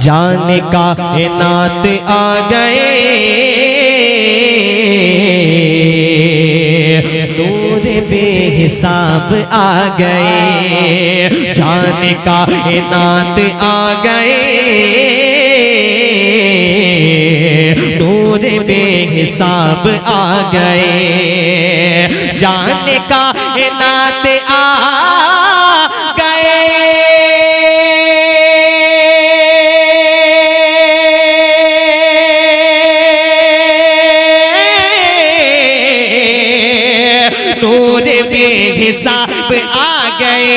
जाने कायनात आ गए, नूर बेहिसाब आ गए। जाने कायनात आ गए, नूर बेहिसाब आ गए। जाने कायनात आ हिसाब आ गए।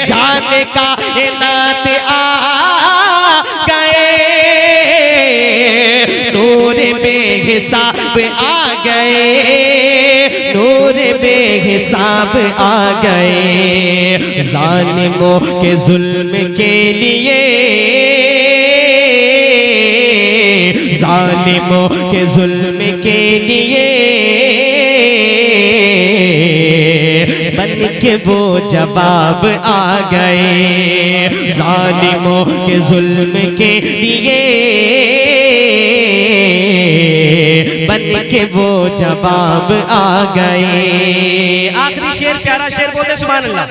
जाने कायनात आ गए, नूर बेहिसाब आ गए, नूर बेहिसाब आ गए। जालिमों के जुल्म के लिए, जालिमों के जुल्म के लिए बन के वो जवाब आ गए। जालिमों के जुल्म के लिए बन के वो जवाब आ गए। आखिरी शेर, प्यारा शेर बोलते सुभान अल्लाह।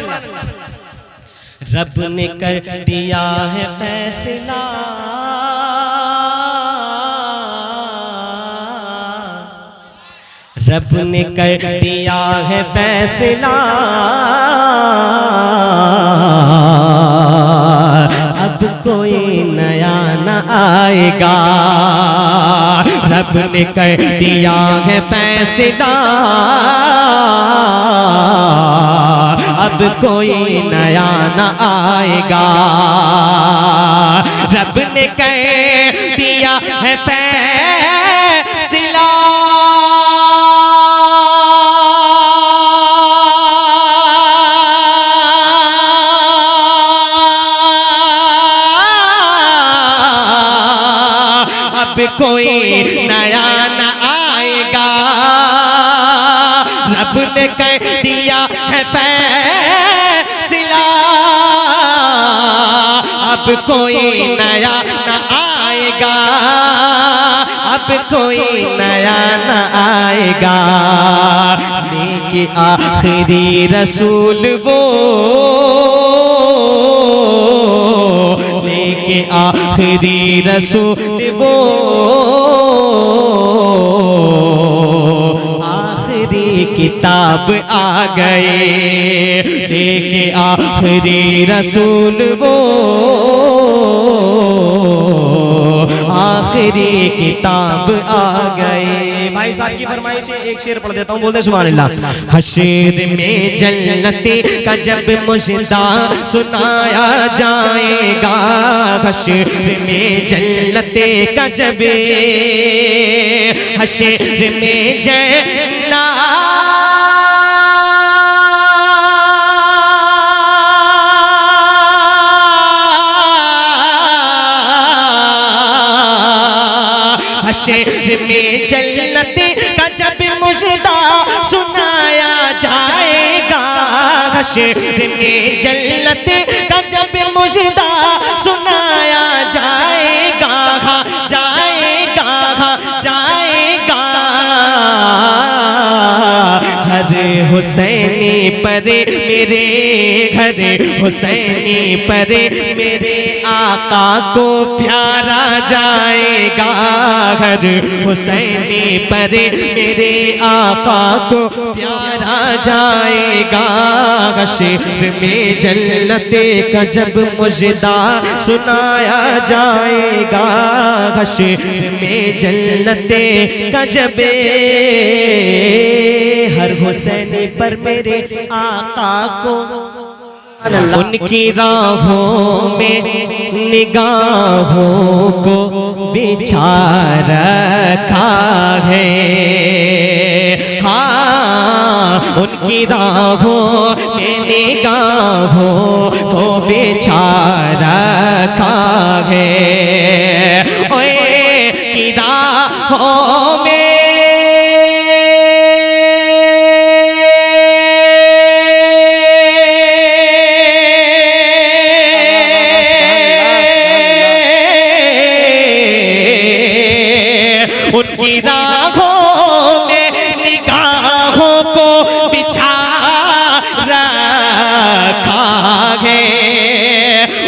रब ने कर दिया है फैसला, रब ने कर दिया है फैसला, अब कोई नया न आएगा। रब ने कर दिया है फैसला, अब कोई नया न आएगा। रब ने कर दिया है फैसला, अब कोई नया न आएगा। रब ने कर दिया है फैसला, अब कोई नया न आएगा, अब कोई नया न आएगा। लेके आखिरी रसूल वो, लेके आखिरी रसूल वो, आखिरी किताब आ गए। लेके आखिरी रसूल वो, आखिरी किताब आ गए। भाई साहब की फरमाइश से एक शेर पढ़ देता हूँ, बोलते सुभान अल्लाह। हश्र में जन्नती का जब मुजदा सुनाया जाएगा, हश्र में जन्नती का जब, हश्र में जन्नत हश्र में जन्नत का जब मुजदा सुनाया जाएगा, हश्र में जन्नत का जब मुजदा सुनाया जाएगा, जाएगा, जाएगा। हर हुसैनी पर मेरे घर, हुसैनी पर मेरे आका को प्यारा जाएगा। हर हुसैनी पर मेरे आका को प्यारा जाएगा। हश्र में जन्नत का जब मुजदा सुनाया जाएगा, हश्र में जन्नत का जब, हर हुसैनी पर मेरे आका को उनकी राहों में निगाहों को बिछा रखा है। हाँ, उनकी राहों में निगाहों को बिछा रखा है। ओए की राहों में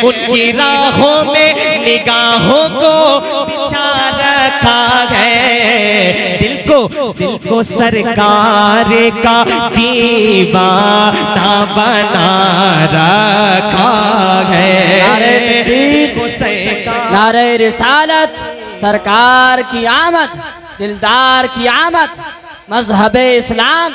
उनकी राहों में निगाहों को बिछा रखा है। दिल को सरकार का दीवाना बना रखा है। नारे रिसालत, सरकार की आमद, दिलदार की आमद, मजहब इस्लाम,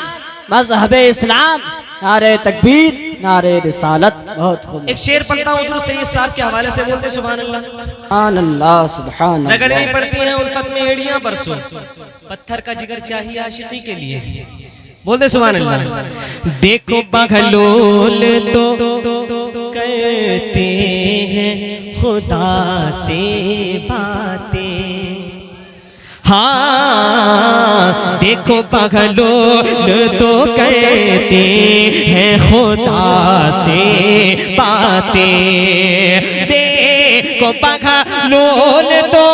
मजहब इस्लाम, नारे तकबीर, नारे रिसालत। बहुत खूब। एक शेर पढ़ता हूँ दुरूद सैयद साहब के हवाले से, बोलते सुभान अल्लाह। सुभान अल्लाह, सुभान अल्लाह। रगड़नी पड़ती हैं उल्फत में एड़ियां बरसों, पत्थर का जिगर चाहिए आशिकी के लिए, बोलते सुभान अल्लाह। देखो बगलोल तो करते हैं खुदा से बातें, हाँ देखो बगलोल तो करते हैं खुदा से बातें, देखो बगलोल तो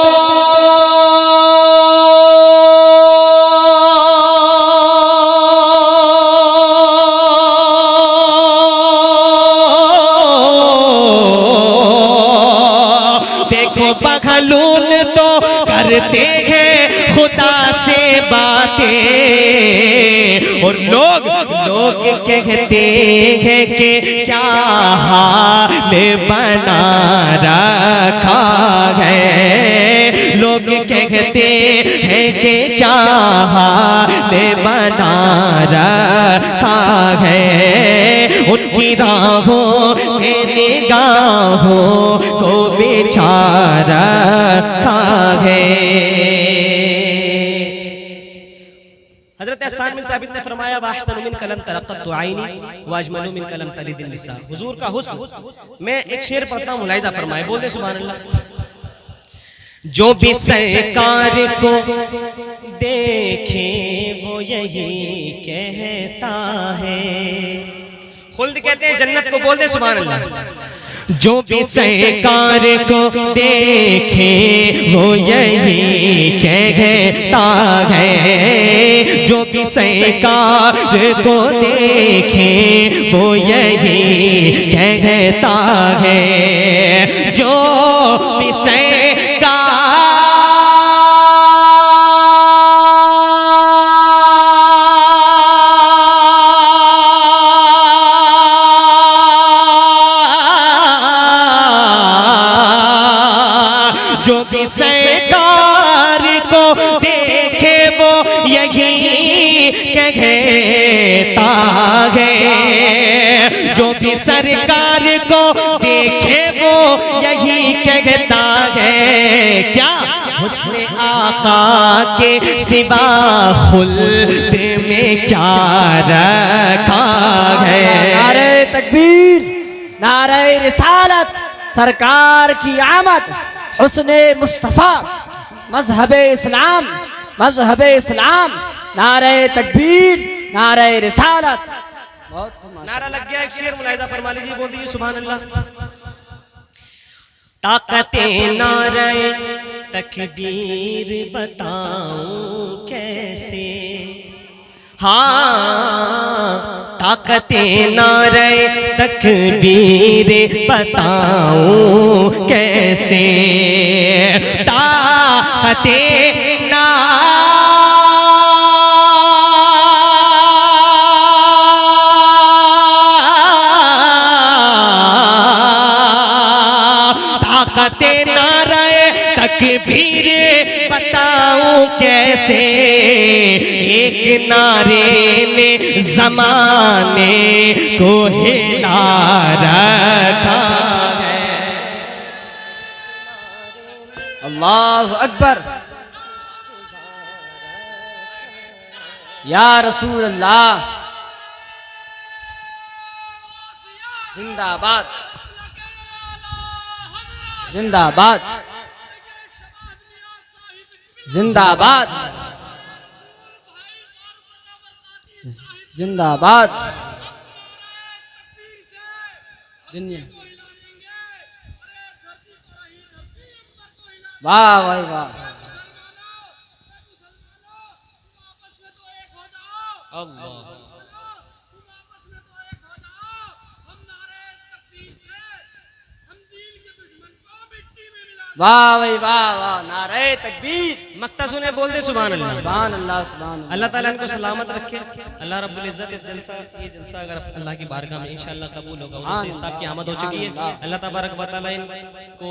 बखलून तो करते हैं खुदा से बातें, और लोग कहते हैं कि क्या हाल बना रखा है। लोग कहते हैं कि क्या हाल बना रखा है। उनकी राहों में निगाहों को बिछा रखा है। हज़रत हसन बिन साबित ने फरमाया वाहसन मिन कलम तरक़्क़त आईनी वाजमलु मिन कलम तलिदिन निसा। हुजूर का हुस्न। मैं एक शेर पढ़ता हूँ, मुलाहिज़ा फरमाए, बोलते सुभान अल्लाह। जो भी सरकार को देखे वो यही कहता है। खुल्द कहते हैं जन्नत को, बोलते सुभान अल्लाह। जो भी सरकार को देखे वो यही कहता है। जो भी सरकार को देखे वो यही कहता है। जो भी सरकार को देखे वो यही कहता है। जो भी सरकार को देखे वो यही कहता है। क्या हुस्न आका के सिवा खुल्द में क्या रखा है। नारे तकबीर, नारे रिसालत, सरकार की आमद, हुस्ने मुस्तफ़ा, मजहब इस्लाम, मजहब इस्लाम, नारे तकबीर, नारे रिसालत। नारा लग गया। एक शेर मुलाहिज़ा फरमा लीजिए, बोल दीजिए सुभान अल्लाह। ताकते नारे तकबीर बताऊं कैसे, हाँ ताकते नारे तकबीर बताऊं कैसे। ताकते ताकते नारे तकबीर बताऊं कैसे। एक नारे ने जमाने को हिला रखा है। अल्लाहु अकबर, या रसूल अल्लाह, जिंदाबाद, जिंदाबाद, जिंदाबाद, जिंदाबाद। वाह भाई वाह। वाह भाई वाह वाह, नारे तकबीर। मक्ता सुने बोल दे सुभान अल्लाह। सुभान अल्लाह सुभान अल्लाह। अल्लाह ताला इनको सलामत रखे। अल्लाह रब्बुल इज्जत इस जलसा ये जलसा अगर अल्लाह की बारगाह में इंशाअल्लाह कबूल होगा। उनसे इस साहब की आमद हो चुकी है। अल्लाह तबारक व तआला इनको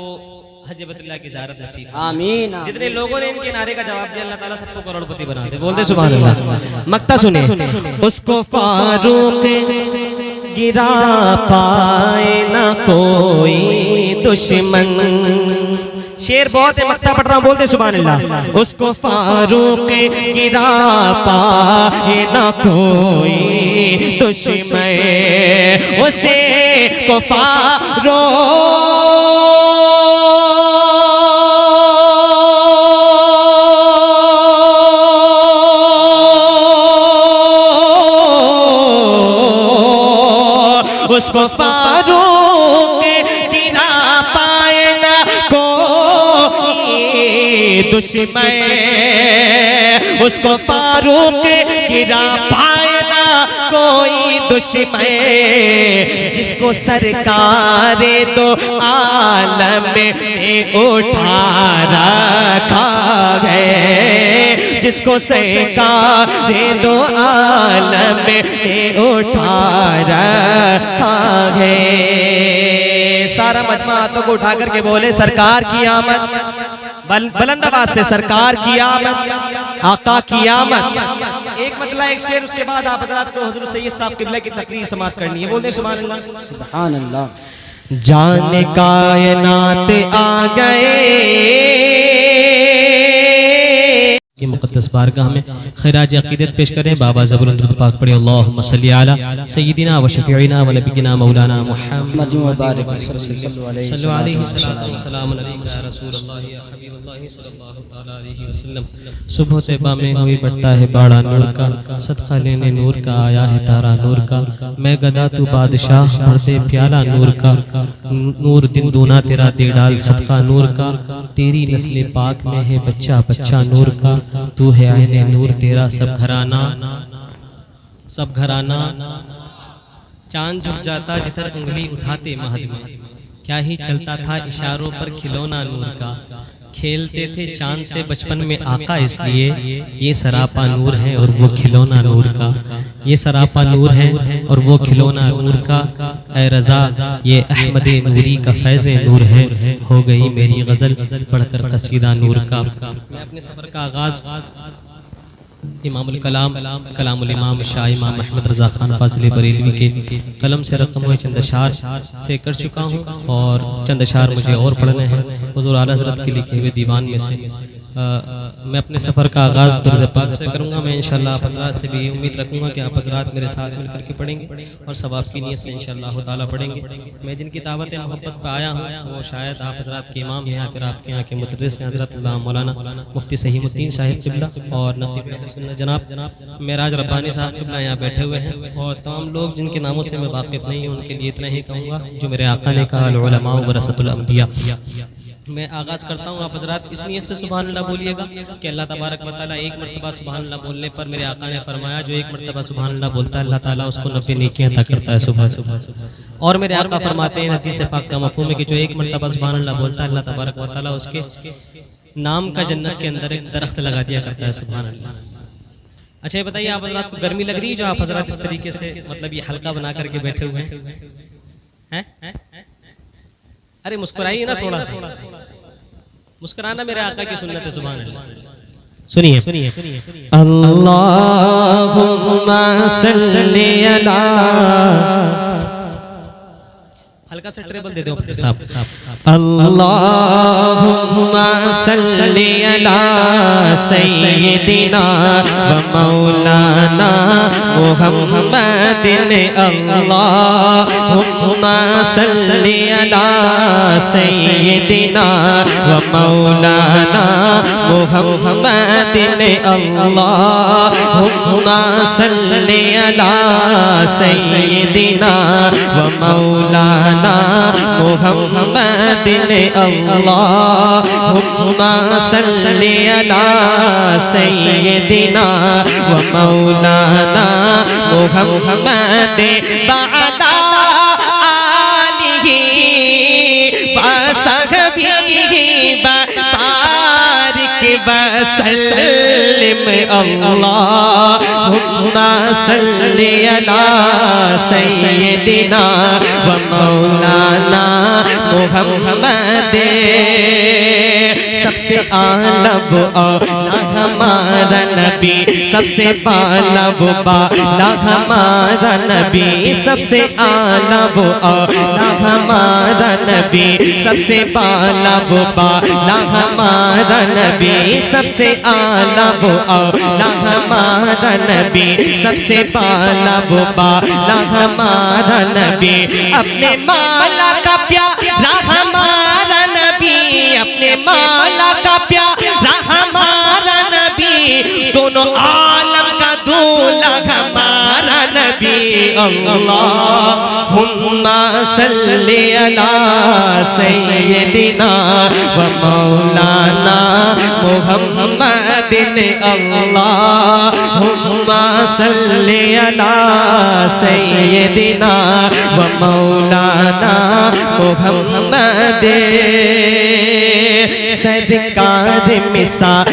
हज बैतुल्लाह की ज़ियारत नसीब। आमीन। जितने लोगों ने इनके नारे का जवाब दिया अल्लाह ताला सबको करोड़पति बना दे। बोल दे सुभान अल्लाह। मक्ता सुने उसको फारूक गिरा पाए ना कोई दुश्मन। शेर बहुत है, मक्ता पढ़ रहा हूं, बोलते सुभान अल्लाह। उसको फारूक गिरा पाए ना कोई दुश्मन, उसे को उसको फारूक गिरा पाए ना कोई दुश्मन, उसको फारूक गिरा पाए ना कोई दुश्मन, जिसको सरकार दो आलम में उठा रखा है, जिसको सरकार दो आलम में उठा रखा है। सारा मजमा हाथों को उठा करके बोले सरकार की आमद, बुलंद आवाज से सरकार की आमद, आका की आमद। एक मतला एक शेर, उसके बाद आप हज़रात को हुज़ूर सैयद साहब क़िबला की तकरीर समाप्त करनी है। बोलते सुभान अल्लाह। सुभान अल्लाह। जाने कायनात आ गए की मुक़द्दस बारगाह में खैराज अक़ीदत पेश करें। बाबा ज़बूर पाक पढ़े अल्लाहुम्मा सल्ली अला सय्यिदिना व शफ़ीइना व नबीना मौलाना मुहम्मद व बारिक सल्लल्लाहु अलैहि वसल्लम। सुबह तैबा में हुई बढ़ता है बाड़ा नूर का, सदका लेने नूर का आया है तारा नूर का। मैं गदा तू बादशाह भर दे प्याला नूर का, नूर दिन दूना तेरा दे डाल सदका नूर का। तेरी नस्ल पाक में है बच्चा बच्चा नूर का, तू है आईने नूर तेरा सब घराना सब घराना। चांद झुक जाता जिधर उंगली उठाते महद में, क्या ही चलता था इशारों पर खिलौना नूर का। खेलते थे चांद से बचपन में आका, इसलिए ये सरापा नूर है और वो खिलौना नूर का। ये सरापा नूर है और वो खिलौना नूर का। ऐ रज़ा ये अहमद नूरी का फैज़ नूर है, हो गई मेरी गज़ल पढ़कर कसीदा नूर का। मैं अपने सफ़र का आगाज़ इमामुल कलाम कलामुल इमाम शाह इमाम अहमद रज़ा खान फाज़िल बरेलवी के कलम से रकम हुए चंद अशार से कर चुका हूँ, और चंद अशार मुझे और पढ़ने हैं हुज़ूर आला हज़रत के लिखे हुए दीवान में से। मैं अपने सफ़र का आगाज़ दुरूद पाक से करूँगा। मैं इंशाअल्लाह आप हज़रात से भी उम्मीद रखूँगा कि आप हज़रात मेरे साथ मिल करके पढ़ेंगे और सब आपकी नीयत से इंशाअल्लाह ताला पढ़ेंगे। मैं जिनकी दावत मोहब्बत पर आया हूँ वो शायद आप हज़रात के इमाम हैं या फिर आपके यहाँ के मुदर्रिस हैं हज़रत मौलाना मुफ्ती सहीमुद्दीन साहिब क़िबला और नक़ीब जनाब मेराज रब्बानी साहब क़िबला यहाँ बैठे हुए हैं। और तमाम लोग जिनके नामों से मैं वाकिफ़ नहीं हूँ उनके लिए इतना ही कहूँगा जो मेरे आका ने कहा, अल उलमा वरसतुल अंबिया। मैं आगाज़ करता हूँ, आप हज़रात इस नियत से सुभान अल्लाह बोलिएगा कि अल्लाह तबारक व तआला एक मरतबा सुभान अल्लाह बोलने पर मेरे आका ने फरमाया जो एक मरतबा सुभान अल्लाह बोलता है अल्लाह ताला उसको 90 नेकियां अता करता है सुबह सुबह। और मेरे आका फरमाते हैं हदीस पाक का मफ़हूम है कि जो एक मरतबा सुभान अल्लाह बोलता है अल्लाह तबारक व तआला उसके नाम का जन्नत के अंदर एक दरख्त लगा दिया करता है सुभान अल्लाह। अच्छा ये बताइए आप हज़रात को गर्मी लग रही है जो आप हज़रात इस तरीके से मतलब ये हल्का बना करके बैठे हुए हैं? अरे मुस्कुराइए ना, थोड़ा सा मुस्कुराना मेरे आका की सुन्नत है सुभान अल्लाह। सुनिए अल्लाहुम्मा सल्ली अला, हल्का सा ट्रेबल दे दो साहब। अल्लाहुम्मा सल्ली अला सय्यिदिना व मौलाना मुहम्मदिन। अल्लाहुम्मा सल्ली अला सय्यिदिना व मौलाना मुहम्मदिन। अल्लाहुम्मा सल्ली अला सय्यिदिना व मौलाना मुहम्मदिन। अल्लाहुम्मा सल्ली अला सय्यिदिना व मौलाना मुहम्मद बअला आलिही व सहबिही सल्लिम अल्लाहुम्मा सल्लि अला सय्यदिना व मौलाना मुहम्मद। सबसे आला वो आला हमारा नबी, सबसे बाला वो बाला हमारा नबी, सबसे आला वो आला हमारा नबी, सबसे बाला वो बाला हमारा नबी, सबसे आला वो आला हमारा नबी, सबसे बाला वो बाला हमारा नबी। अपने माला का प्यारा हमारा नबी, अपने माला का प्यारा हमारा नबी, दोनों आलम का दूल्हा हमारा नबी। अल्लाहुम्मा सल्लि अला सय्यदिना व मौलाना मुहम्मदिन। अल्लाहुम्मा सल्लि अला सय्यदिना व मौलाना मुहम्मदिन। सरकार मिसाल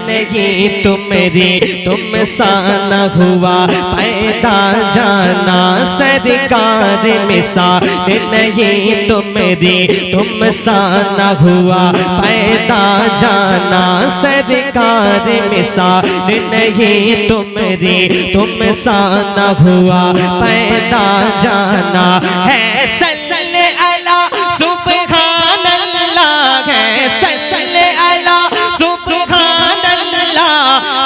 नहीं तुमरी, तुम सा न हुआ पैदा जाना। सरकार मिसाल नहीं तुमरी, तुम सा न हुआ पैदा जाना। सरकार मिसाल नहीं तुमरी, तुम सा न हुआ पैदा जाना। है सल्ले अला सुब्हानल्लाह, है सल्ले अला सुब्हानल्लाह,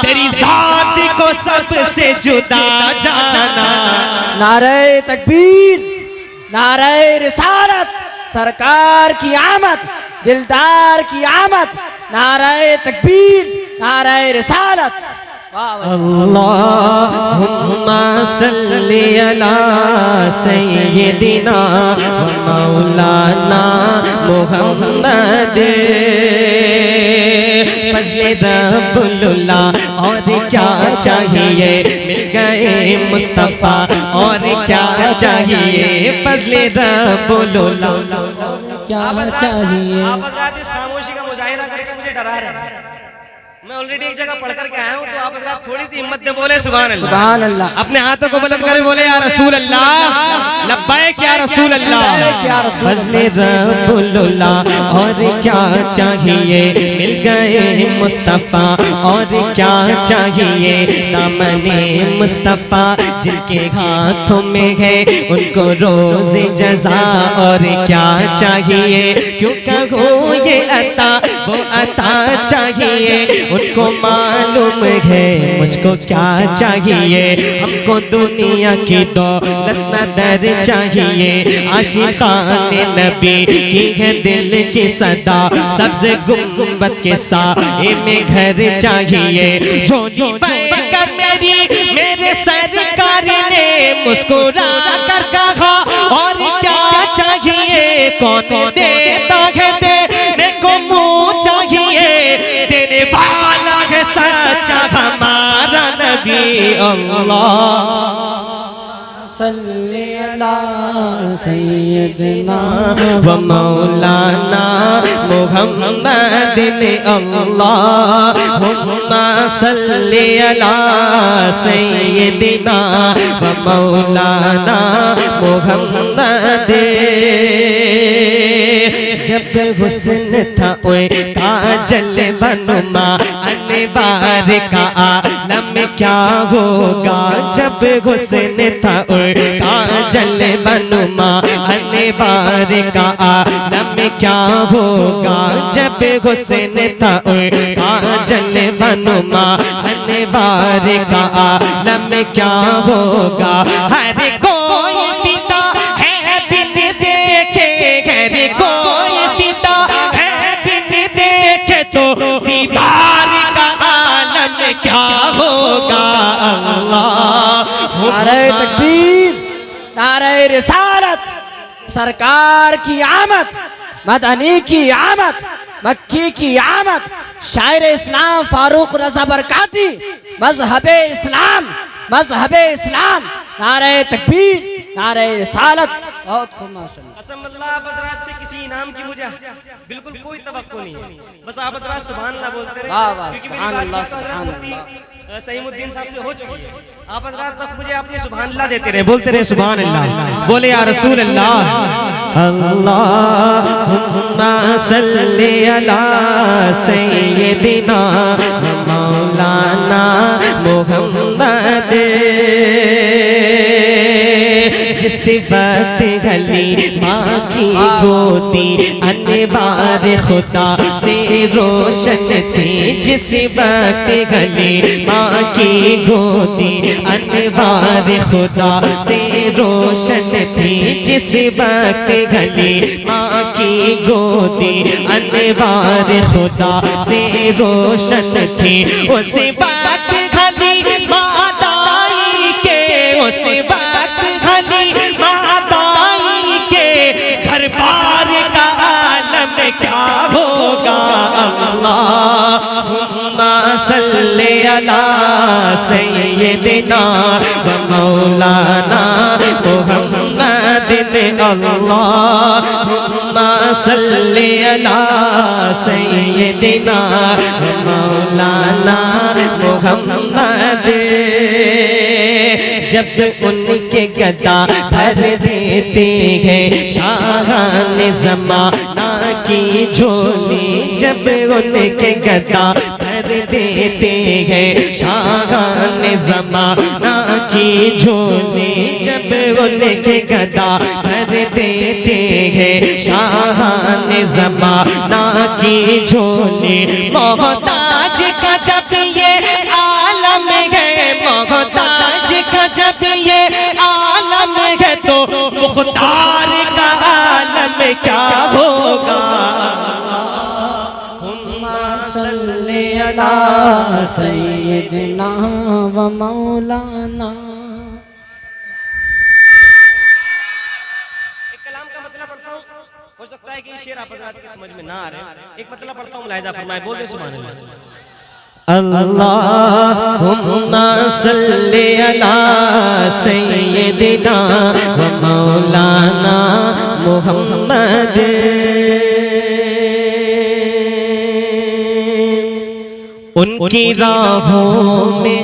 तेरी जात को सबसे जुदा जाना। नारे तकबीर, नारे रिसालत, सरकार की आमद, दिलदार की आमद। नारे तकबीर, नारे रिसालत। अल्लाहुम्मा सल्लि अला सय्यदिना व मौलाना मुहम्मद। फज़्ल रब्बुल्ला और क्या चाहिए, मिल गए मुस्तफ़ा और क्या चाहिए। फज़्ल रब्बुल्ला क्या चाहिए। आप हज़रात इस खामोशी का मुजाहिरा करके मुझे डरा रहे हैं। मैं ऑलरेडी एक जगह पढ़ करके आया हूँ, तो आप हज़रात थोड़ी सी हिम्मत से बोले सुभान अल्लाह। सुभान अल्लाह। अपने हाथों को बुलंद करे बोले या रसूल अल्लाह, लब्बैक या रसूल अल्लाह। फज़्ल रब्बुल्ला और क्या चाहिए, मिल गए मुस्तफ़ा और क्या चाहिए। दामने मुस्तफ़ा जिनके हाथों में है, उनको रोज़ जज़ा और क्या चाहिए। क्यों कहो ये अता वो अता चाहिए, उनको मालूम है मुझको क्या चाहिए। हमको दुनिया की दौलत नदर चाहिए, आशिकाने नबी की है दिल की सदा। सब्ज़ गुंबद के साए में घर चाहिए। झोली बनकर मेरी मेरे सरकार ने मुस्कुरा कर कहा और क्या चाहिए। कौन देता है देने को मुँह चाहिए, देने वाला है सच्चा हमारा नबी। अल्लाह सल्ले अला सय्यदिना व मौलाना मुहम्मदिन। अल्लाहुम्मा सल्लि अला सय्यदिना व मौलाना मुहम्मदिन। जब हुस्न था ओए काजल बनुमा, अनवार का आलम क्या होगा। जब हुस्न था ओए काजल बनुमा, अनवार का आलम क्या होगा। जब हुस्न था ओए काजल बनुमा, अनवार का आलम क्या होगा। हर कोई फिदा है बिन देखे, हर कोई फिदा है बिन देखे, तो दीदार का आलम क्या होगा। नारे तकबीर, नारे रिसालत, सरकार की आमद, मदनी की आमद, मक्की की आमद। शायर इस्लाम फारूक रज़ा बरकाती, मज़हबे इस्लाम, मज़हबे इस्लाम। नारे तकबीर, नारे रिसालत। बहुत खूब माशाल्लाह। कसम अल्लाह आप हज़रात से किसी इनाम की मुझे बिल्कुल कोई तवक्को नहीं है, बस आप हज़रात सुभान अल्लाह बोलते रहे, वाह वाह, क्योंकि मेरी सुभान अल्लाह, बातचीत तो हज़रत सुभान मुफ्ती सईमुद्दीन साहब से हो चुकी है। आप हज़रात बस मुझे अपने सुभान अल्लाह देते रहे, बोलते रहे सुभान अल्लाह, बोले या रसूल अल्लाह। अल्लाहुम्मा सल्ली अला सय्यिदिना मौलाना मुहम्मद। जिस वक्त गली माँ की गोदी अनवार खुदा से रोशन थी, जिस वक्त गली माँ की गोदी अनवार खुदा से रोशन थी, जिस वक्त गली माँ की गोदी अनवार खुदा से रोशन थी, उस वक्त गली मादाई के, उस वक्त गली मादाई के घर बार का आलम क्या होगा। अल्लाहुम्मा सल्ली अला सय्यिदिना व मौलाना मुहम्मदिन। अल्लाहुम्मा सल्ली अला सय्यिदिना व मौलाना मुहम्मद। जब उनके गदा भर देते हैं शाहान ज़माना की झोली, जब उनके गदा भर देते हैं शाहान ज़माना की झोली, जब उनके गदा भर देते हैं शाहान ज़माना की झोली। मोहताज का जब ये आलम है, मोहताज का जब ये आलम है, तो मुख्तार का आलम क्या होगा। सल्ले अला सय्यिदिना व मौलाना। एक कलाम का मतलब पढ़ता हूँ, हो सकता है कि ये शेर आप हज़रात की समझ में ना आ रहे, एक मतलब पढ़ता हूँ, मुलाहिज़ा फरमाए, बोल दे सुभान अल्लाह। अल्लाहुम्मा सल्ली अला सय्यिदिना व मौलाना मुहम्मद। उनकी राहों में